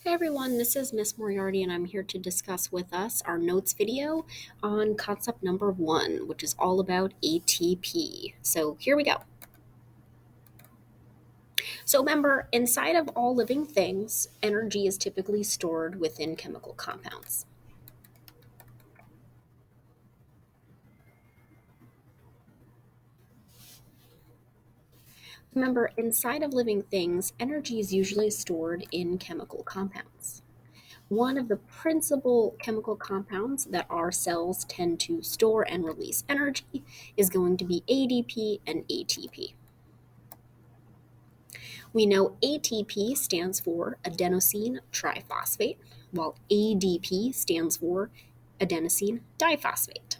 Hi everyone, this is Miss Moriarty and I'm here to discuss with us our notes video on concept number 1, which is all about ATP. So here we go. So remember, inside of all living things, energy is typically stored within chemical compounds. Remember, inside of living things, energy is usually stored in chemical compounds. One of the principal chemical compounds that our cells tend to store and release energy is going to be ADP and ATP. We know ATP stands for adenosine triphosphate, while ADP stands for adenosine diphosphate.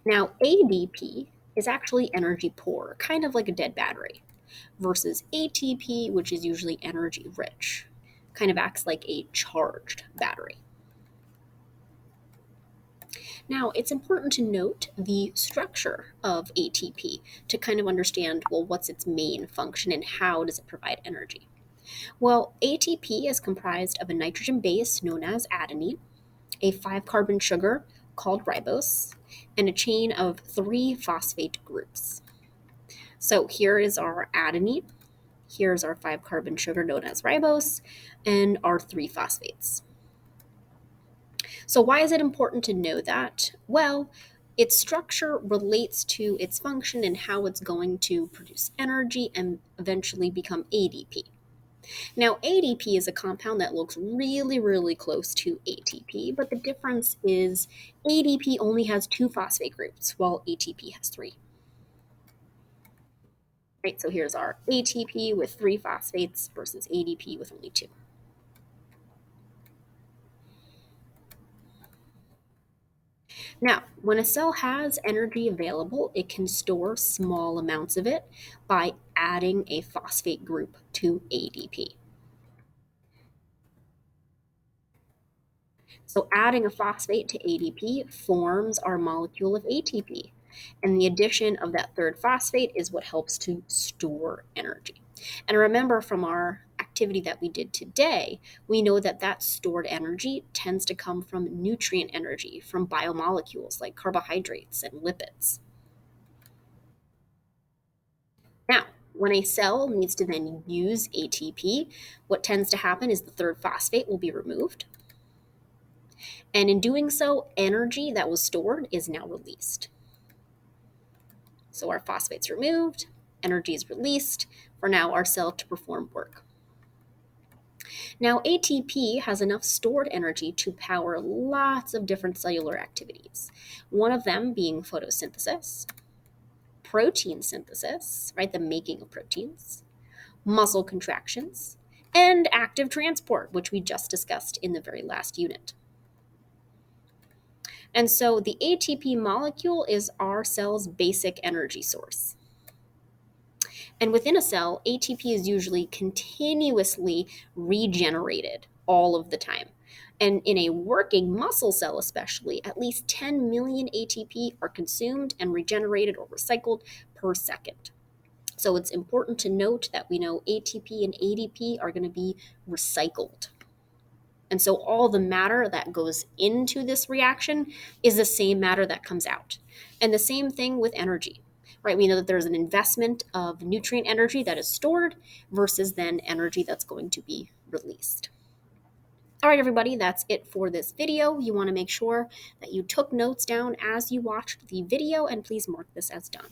Now, ADP is actually energy poor, kind of like a dead battery, versus ATP, which is usually energy rich, kind of acts like a charged battery. Now, it's important to note the structure of ATP to kind of understand, well, what's its main function and how does it provide energy? Well, ATP is comprised of a nitrogen base known as adenine, a 5-carbon sugar called ribose, and a chain of 3 phosphate groups. So here is our adenine, here's our 5-carbon sugar known as ribose, and our 3 phosphates. So why is it important to know that? Well, its structure relates to its function and how it's going to produce energy and eventually become ADP. Now, ADP is a compound that looks really, really close to ATP, but the difference is ADP only has 2 phosphate groups, while ATP has 3. Right, so here's our ATP with 3 phosphates versus ADP with only 2. Now, when a cell has energy available, it can store small amounts of it by adding a phosphate group to ADP. So adding a phosphate to ADP forms our molecule of ATP. And the addition of that third phosphate is what helps to store energy. And remember from our activity that we did today, we know that that stored energy tends to come from nutrient energy, from biomolecules like carbohydrates and lipids. Now, when a cell needs to then use ATP, what tends to happen is the third phosphate will be removed. And in doing so, energy that was stored is now released. So our phosphate's removed, energy is released for now our cell to perform work. Now, ATP has enough stored energy to power lots of different cellular activities, one of them being photosynthesis, protein synthesis, right, the making of proteins, muscle contractions, and active transport, which we just discussed in the very last unit. And so the ATP molecule is our cell's basic energy source. And within a cell, ATP is usually continuously regenerated all of the time. And in a working muscle cell, especially, at least 10 million ATP are consumed and regenerated or recycled per second. So it's important to note that we know ATP and ADP are going to be recycled. And so all the matter that goes into this reaction is the same matter that comes out. And the same thing with energy, right? We know that there's an investment of nutrient energy that is stored versus then energy that's going to be released. All right, everybody, that's it for this video. You want to make sure that you took notes down as you watched the video, and please mark this as done.